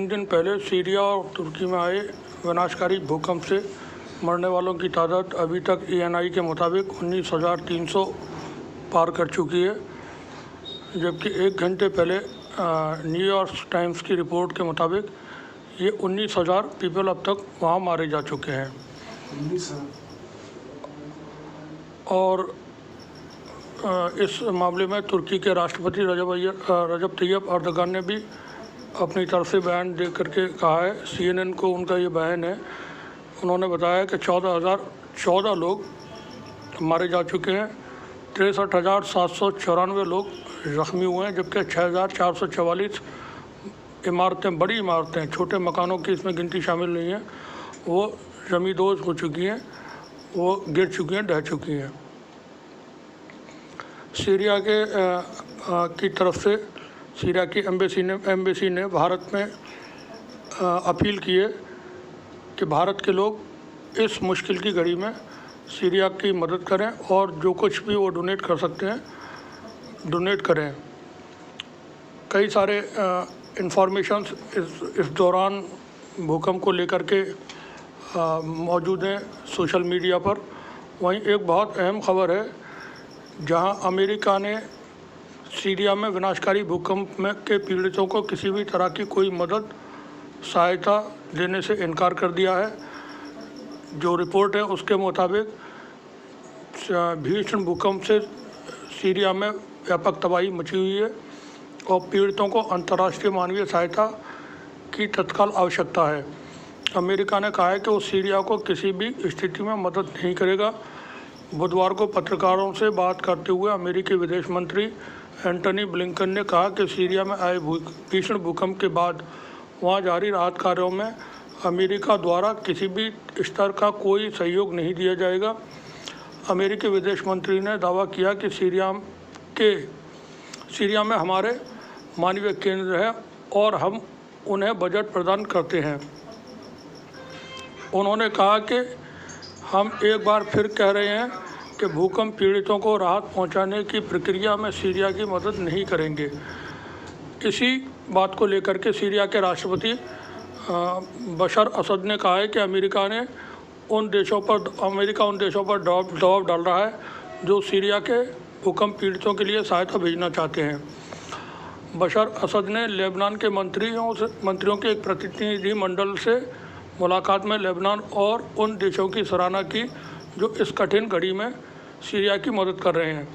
3 दिन पहले सीरिया और तुर्की में आए विनाशकारी भूकंप से मरने वालों की तादाद अभी तक ANI के मुताबिक 19,300 पार कर चुकी है, जबकि 1 घंटे पहले न्यूयॉर्क टाइम्स की रिपोर्ट के मुताबिक ये 19,000 पीपल अब तक वहाँ मारे जा चुके हैं। और इस मामले में तुर्की के राष्ट्रपति रजब तैयब अर्दगान ने भी अपनी तरफ से बयान दे करके कहा है। CNN को उनका ये बयान है। उन्होंने बताया कि 14,014 लोग मारे जा चुके हैं, 63,794 लोग ज़ख्मी हुए हैं, जबकि 6,444 इमारतें, बड़ी इमारतें, छोटे मकानों की इसमें गिनती शामिल नहीं है, वो जमींदोज़ हो चुकी हैं, वो गिर चुकी हैं, ढह चुकी हैं। सीरिया की तरफ से सीरिया की एम्बेसी ने भारत में अपील की है कि भारत के लोग इस मुश्किल की घड़ी में सीरिया की मदद करें और जो कुछ भी वो डोनेट कर सकते हैं डोनेट करें। कई सारे इंफॉर्मेशंस इस दौरान भूकंप को लेकर के मौजूद हैं सोशल मीडिया पर। वहीं एक बहुत अहम खबर है, जहां अमेरिका ने सीरिया में विनाशकारी भूकंप में के पीड़ितों को किसी भी तरह की कोई मदद सहायता देने से इनकार कर दिया है। जो रिपोर्ट है उसके मुताबिक भीषण भूकंप से सीरिया में व्यापक तबाही मची हुई है और पीड़ितों को अंतर्राष्ट्रीय मानवीय सहायता की तत्काल आवश्यकता है। अमेरिका ने कहा है कि वो सीरिया को किसी भी स्थिति में मदद नहीं करेगा। बुधवार को पत्रकारों से बात करते हुए अमेरिकी विदेश मंत्री एंटनी ब्लिंकन ने कहा कि सीरिया में आए भीषण भूकंप के बाद वहां जारी राहत कार्यों में अमेरिका द्वारा किसी भी स्तर का कोई सहयोग नहीं दिया जाएगा। अमेरिकी विदेश मंत्री ने दावा किया कि सीरिया में हमारे मानवीय केंद्र है और हम उन्हें बजट प्रदान करते हैं। उन्होंने कहा कि हम एक बार फिर कह रहे हैं कि भूकंप पीड़ितों को राहत पहुंचाने की प्रक्रिया में सीरिया की मदद नहीं करेंगे। इसी बात को लेकर के सीरिया के राष्ट्रपति बशर असद ने कहा है कि अमेरिका उन देशों पर दबाव डाल रहा है जो सीरिया के भूकंप पीड़ितों के लिए सहायता भेजना चाहते हैं। बशर असद ने लेबनान के मंत्रियों के एक प्रतिनिधि मंडल से मुलाकात में लेबनान और उन देशों की सराहना की जो इस कठिन घड़ी में सीरिया की मदद कर रहे हैं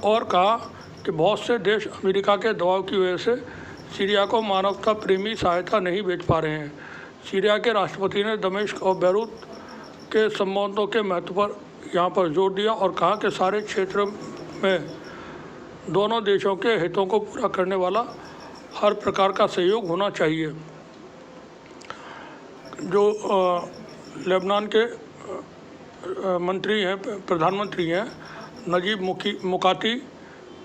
और कहा कि बहुत से देश अमेरिका के दबाव की वजह से सीरिया को मानवता प्रेमी सहायता नहीं भेज पा रहे हैं। सीरिया के राष्ट्रपति ने दमिश्क और बैरूत के संबंधों के महत्व पर यहाँ पर जोर दिया और कहा कि सारे क्षेत्र में दोनों देशों के हितों को पूरा करने वाला हर प्रकार का सहयोग होना चाहिए। जो लेबनान के प्रधानमंत्री हैं नजीब मुकाती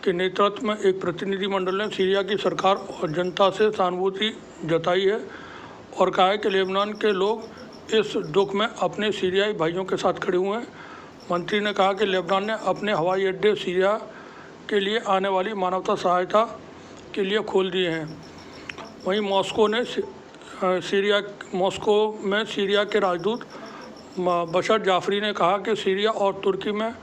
के नेतृत्व में एक प्रतिनिधिमंडल ने सीरिया की सरकार और जनता से सहानुभूति जताई है और कहा है कि लेबनान के लोग इस दुख में अपने सीरियाई भाइयों के साथ खड़े हुए हैं। मंत्री ने कहा कि लेबनान ने अपने हवाई अड्डे सीरिया के लिए आने वाली मानवता सहायता के लिए खोल दिए हैं। वहीं मॉस्को में सीरिया के राजदूत बशर जाफरी ने कहा कि सीरिया और तुर्की में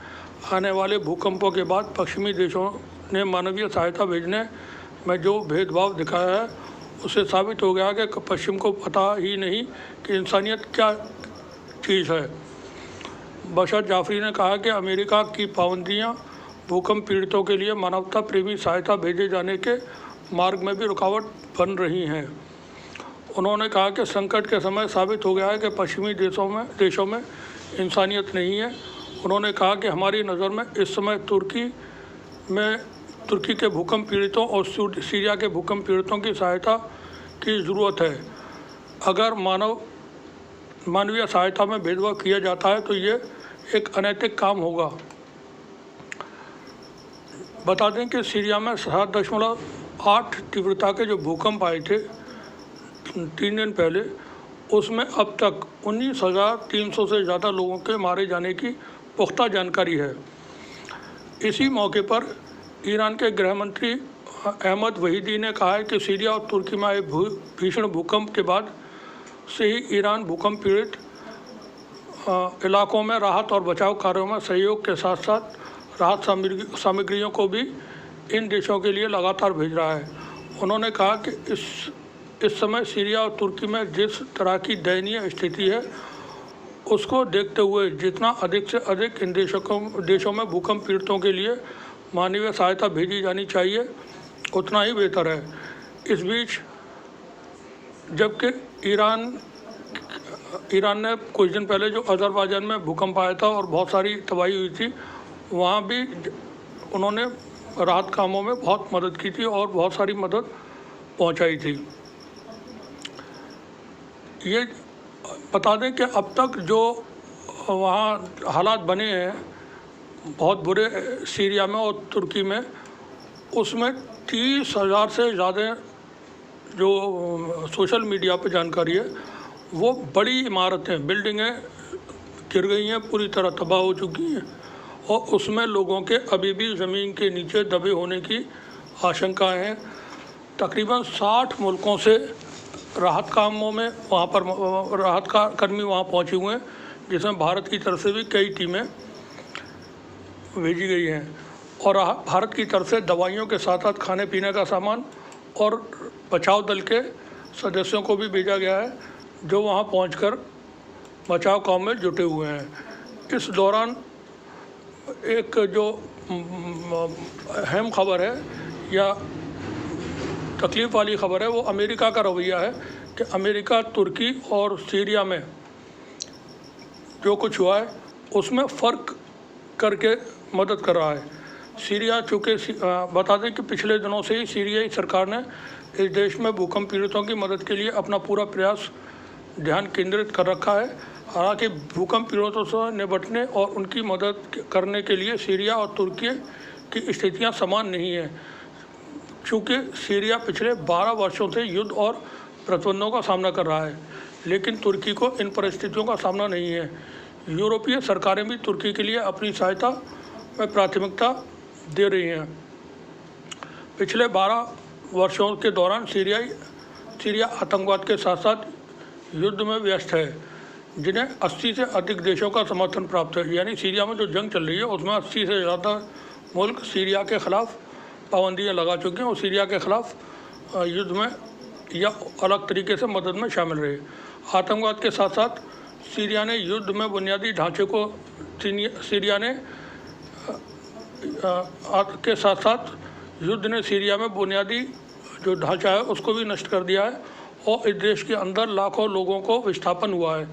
आने वाले भूकंपों के बाद पश्चिमी देशों ने मानवीय सहायता भेजने में जो भेदभाव दिखाया है उससे साबित हो गया कि पश्चिम को पता ही नहीं कि इंसानियत क्या चीज़ है। बशर जाफरी ने कहा कि अमेरिका की पाबंदियां भूकंप पीड़ितों के लिए मानवता प्रेमी सहायता भेजे जाने के मार्ग में भी रुकावट बन रही हैं। उन्होंने कहा कि संकट के समय साबित हो गया है कि पश्चिमी देशों में इंसानियत नहीं है। उन्होंने कहा कि हमारी नज़र में इस समय तुर्की के भूकंप पीड़ितों और सीरिया के भूकंप पीड़ितों की सहायता की ज़रूरत है। अगर मानवीय सहायता में भेदभाव किया जाता है तो ये एक अनैतिक काम होगा। बता दें कि सीरिया में 7.8 तीव्रता के जो भूकंप आए थे 3 दिन पहले, उसमें अब तक 19,300 से ज़्यादा लोगों के मारे जाने की पुख्ता जानकारी है। इसी मौके पर ईरान के गृह मंत्री अहमद वहीदी ने कहा है कि सीरिया और तुर्की में आए भीषण भूकंप के बाद से ही ईरान भूकंप पीड़ित इलाकों में राहत और बचाव कार्यों में सहयोग के साथ साथ राहत सामग्रियों को भी इन देशों के लिए लगातार भेज रहा है। उन्होंने कहा कि इस समय सीरिया और तुर्की में जिस तरह की दयनीय स्थिति है, उसको देखते हुए जितना अधिक से अधिक इन देशों में भूकंप पीड़ितों के लिए मानवीय सहायता भेजी जानी चाहिए, उतना ही बेहतर है। इस बीच जबकि ईरान ने कुछ दिन पहले जो अज़रबैजान में भूकंप आया था और बहुत सारी तबाही हुई थी, वहाँ भी उन्होंने राहत कामों में बहुत मदद की थी और बहुत सारी मदद पहुँचाई थी। ये बता दें कि अब तक जो वहाँ हालात बने हैं बहुत बुरे सीरिया में और तुर्की में, उसमें 30,000 से ज़्यादा जो सोशल मीडिया पे जानकारी है, वो बड़ी इमारतें, बिल्डिंगें गिर गई हैं, पूरी तरह तबाह हो चुकी हैं और उसमें लोगों के अभी भी ज़मीन के नीचे दबे होने की आशंका है। तकरीबन 60 मुल्कों से राहत कामों में वहाँ पर राहत कर्मी वहाँ पहुँचे हुए हैं, जिसमें भारत की तरफ से भी कई टीमें भेजी गई हैं और भारत की तरफ से दवाइयों के साथ साथ खाने पीने का सामान और बचाव दल के सदस्यों को भी भेजा गया है, जो वहां पहुंचकर बचाव काम में जुटे हुए हैं। इस दौरान एक जो अहम खबर है या तकलीफ वाली खबर है, वो अमेरिका का रवैया है कि अमेरिका तुर्की और सीरिया में जो कुछ हुआ है उसमें फ़र्क करके मदद कर रहा है। सीरिया चूँकि बता दें कि पिछले दिनों से ही सीरियाई सरकार ने इस देश में भूकंप पीड़ितों की मदद के लिए अपना पूरा प्रयास ध्यान केंद्रित कर रखा है। हालांकि भूकंप पीड़ितों से निपटने और उनकी मदद करने के लिए सीरिया और तुर्की की स्थितियां समान नहीं हैं, चूँकि सीरिया पिछले 12 वर्षों से युद्ध और प्रतिबंधों का सामना कर रहा है, लेकिन तुर्की को इन परिस्थितियों का सामना नहीं है। यूरोपीय सरकारें भी तुर्की के लिए अपनी सहायता में प्राथमिकता दे रही हैं। पिछले 12 वर्षों के दौरान सीरिया आतंकवाद के साथ साथ युद्ध में व्यस्त है, जिन्हें 80 से अधिक देशों का समर्थन प्राप्त है। यानी सीरिया में जो जंग चल रही है उसमें 80 से ज़्यादा मुल्क सीरिया के ख़िलाफ़ पाबंदियां लगा चुके हैं और सीरिया के ख़िलाफ़ युद्ध में या अलग तरीके से मदद में शामिल रहे। आतंकवाद के साथ साथ सीरिया ने युद्ध में बुनियादी ढांचे को सीरिया ने के साथ साथ युद्ध ने सीरिया में बुनियादी जो ढांचा है उसको भी नष्ट कर दिया है और इस देश के अंदर लाखों लोगों को विस्थापन हुआ है।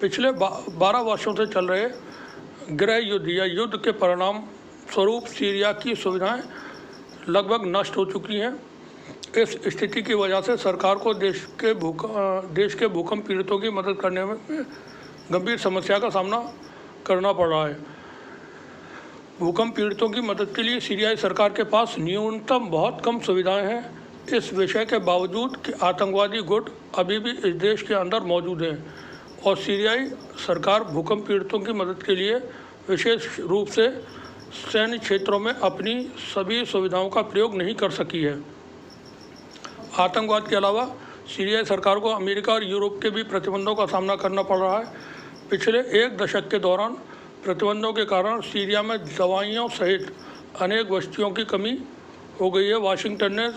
पिछले 12 वर्षों से चल रहे गृह युद्ध या युद्ध के परिणाम स्वरूप सीरिया की सुविधाएं लगभग नष्ट हो चुकी हैं। इस स्थिति की वजह से सरकार को देश के भूकंप पीड़ितों की मदद करने में गंभीर समस्या का सामना करना पड़ रहा है। भूकंप पीड़ितों की मदद के लिए सीरियाई सरकार के पास न्यूनतम बहुत कम सुविधाएं हैं। इस विषय के बावजूद कि आतंकवादी गुट अभी भी इस देश के अंदर मौजूद हैं और सीरियाई सरकार भूकंप पीड़ितों की मदद के लिए विशेष रूप से सैन्य क्षेत्रों में अपनी सभी सुविधाओं का प्रयोग नहीं कर सकी है। आतंकवाद के अलावा सीरियाई सरकार को अमेरिका और यूरोप के भी प्रतिबंधों का सामना करना पड़ रहा है। पिछले एक दशक के दौरान प्रतिबंधों के कारण सीरिया में दवाइयों सहित अनेक वस्तुओं की कमी हो गई है। वाशिंगटन ने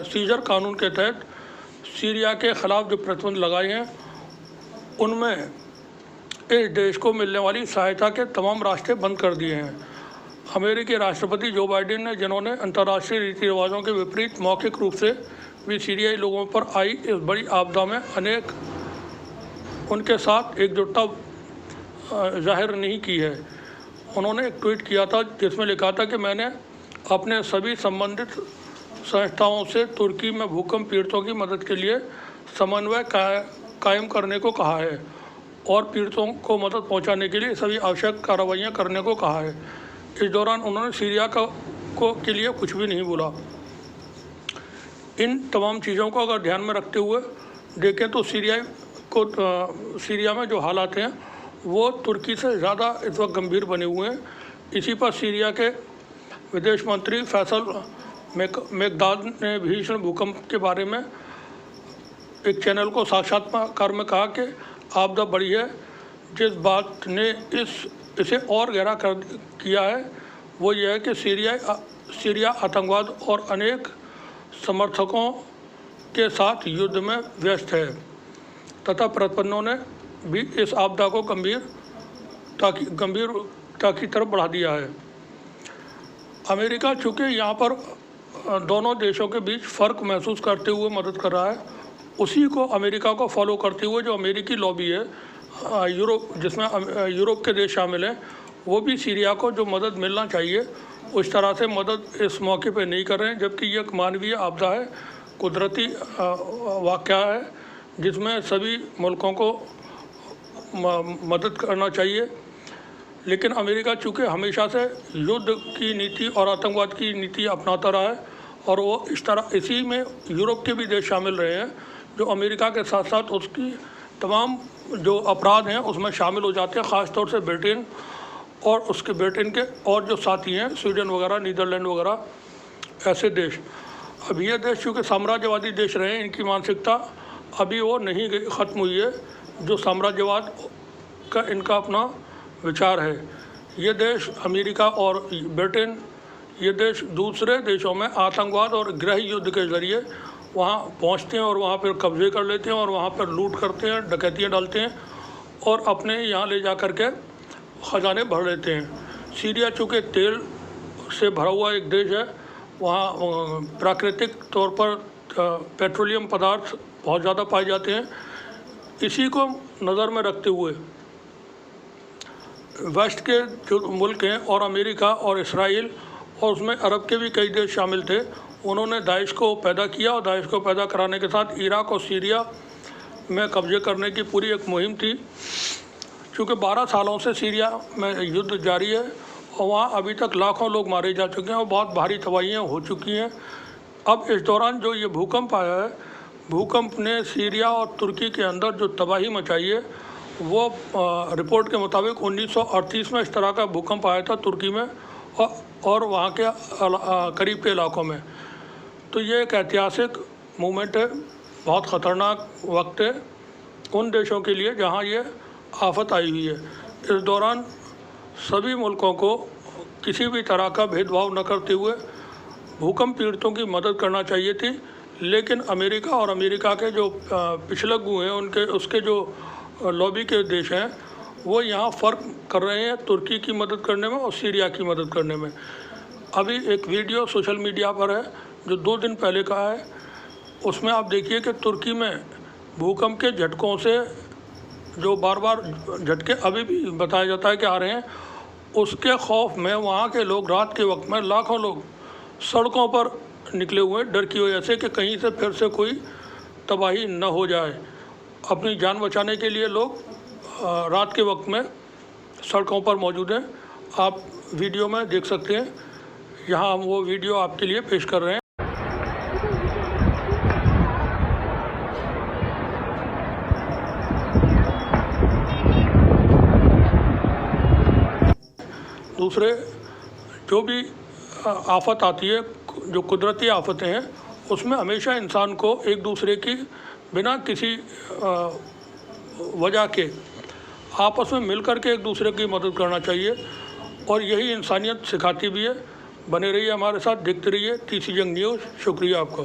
सीजर कानून के तहत सीरिया के ख़िलाफ़ जो प्रतिबंध लगाए हैं, उनमें इस देश को मिलने वाली सहायता के तमाम रास्ते बंद कर दिए हैं। अमेरिकी राष्ट्रपति जो बाइडेन ने, जिन्होंने अंतर्राष्ट्रीय रीति रिवाजों के विपरीत मौखिक रूप से भी सीरियाई लोगों पर आई इस बड़ी आपदा में उनके साथ एकजुटता जाहिर नहीं की है। उन्होंने एक ट्वीट किया था जिसमें लिखा था कि मैंने अपने सभी संबंधित संस्थाओं से तुर्की में भूकंप पीड़ितों की मदद के लिए समन्वय कायम करने को कहा है और पीड़ितों को मदद पहुंचाने के लिए सभी आवश्यक कार्रवाइयां करने को कहा है। इस दौरान उन्होंने सीरिया के लिए कुछ भी नहीं बोला। इन तमाम चीज़ों को अगर ध्यान में रखते हुए देखें तो सीरिया में जो हालात हैं वो तुर्की से ज़्यादा इस वक्त गंभीर बने हुए हैं। इसी पर सीरिया के विदेश मंत्री फैसल मेघदाद ने भीषण भूकंप के बारे में एक चैनल को साक्षात्कार में कहा कि आपदा बड़ी है। जिस बात ने इसे और गहरा किया है वो ये है कि सीरिया आतंकवाद और अनेक समर्थकों के साथ युद्ध में व्यस्त है तथा प्रतिपन्नों ने भी इस आपदा को गंभीरता की तरफ बढ़ा दिया है। अमेरिका चूँकि यहाँ पर दोनों देशों के बीच फ़र्क महसूस करते हुए मदद कर रहा है, उसी को अमेरिका को फॉलो करते हुए जो अमेरिकी लॉबी है जिसमें यूरोप के देश शामिल हैं, वो भी सीरिया को जो मदद मिलना चाहिए उस तरह से मदद इस मौके पे नहीं कर रहे हैं, जबकि ये एक मानवीय आपदा है, कुदरती वाक़या है जिसमें सभी मुल्कों को मदद करना चाहिए। लेकिन अमेरिका चूँकि हमेशा से युद्ध की नीति और आतंकवाद की नीति अपनाता रहा है और वो इसी में यूरोप के भी देश शामिल रहे हैं जो अमेरिका के साथ साथ उसकी तमाम जो अपराध हैं उसमें शामिल हो जाते हैं, ख़ास तौर से ब्रिटेन और उसके ब्रिटेन के और जो साथी हैं स्वीडन वगैरह, नीदरलैंड वगैरह ऐसे देश। अब ये देश चूँकि साम्राज्यवादी देश रहे हैं, इनकी मानसिकता अभी वो नहीं ख़त्म हुई है जो साम्राज्यवाद का इनका अपना विचार है। ये देश अमेरिका और ब्रिटेन, ये देश दूसरे देशों में आतंकवाद और गृह युद्ध के ज़रिए वहाँ पहुँचते हैं और वहाँ पर कब्जे कर लेते हैं और वहाँ पर लूट करते हैं, डकैतियाँ डालते हैं और अपने यहाँ ले जा कर के ख़जाने भर लेते हैं। सीरिया चूँकि तेल से भरा हुआ एक देश है, वहाँ प्राकृतिक तौर पर पेट्रोलियम पदार्थ बहुत ज़्यादा पाए जाते हैं। इसी को नज़र में रखते हुए वेस्ट के जो मुल्क हैं और अमेरिका और इसराइल और उसमें अरब के भी कई देश शामिल थे, उन्होंने दाइश को पैदा किया और दाइश को पैदा कराने के साथ इराक और सीरिया में कब्जे करने की पूरी एक मुहिम थी। चूँकि 12 सालों से सीरिया में युद्ध जारी है और वहाँ अभी तक लाखों लोग मारे जा चुके हैं और बहुत भारी तबाहियाँ हो चुकी हैं। अब इस दौरान जो ये भूकंप आया है, भूकंप ने सीरिया और तुर्की के अंदर जो तबाही मचाई है वो रिपोर्ट के मुताबिक 1938 में इस तरह का भूकंप आया था तुर्की में और वहाँ के करीब के इलाकों में। तो ये एक ऐतिहासिक मूवमेंट है, बहुत ख़तरनाक वक्त है उन देशों के लिए जहाँ ये आफत आई हुई है। इस दौरान सभी मुल्कों को किसी भी तरह का भेदभाव न करते हुए भूकंप पीड़ितों की मदद करना चाहिए थी, लेकिन अमेरिका और अमेरिका के जो पिछलग्गू हैं उसके जो लॉबी के देश हैं वो यहाँ फ़र्क कर रहे हैं तुर्की की मदद करने में और सीरिया की मदद करने में। अभी एक वीडियो सोशल मीडिया पर है जो 2 दिन पहले का है, उसमें आप देखिए कि तुर्की में भूकंप के झटकों से जो बार बार झटके अभी भी बताया जाता है कि आ रहे हैं, उसके खौफ में वहाँ के लोग रात के वक्त में लाखों लोग सड़कों पर निकले हुए डर की वजह से कि कहीं से फिर से कोई तबाही न हो जाए। अपनी जान बचाने के लिए लोग रात के वक्त में सड़कों पर मौजूद हैं। आप वीडियो में देख सकते हैं, यहाँ हम वो वीडियो आपके लिए पेश कर रहे हैं। दूसरे जो भी आफत आती है, जो कुदरती आफतें हैं, उसमें हमेशा इंसान को एक दूसरे की बिना किसी वजह के आपस में मिलकर के एक दूसरे की मदद करना चाहिए और यही इंसानियत सिखाती भी है। बने रहिए हमारे साथ, देखते रहिए तीसरी जंग न्यूज़। शुक्रिया आपका।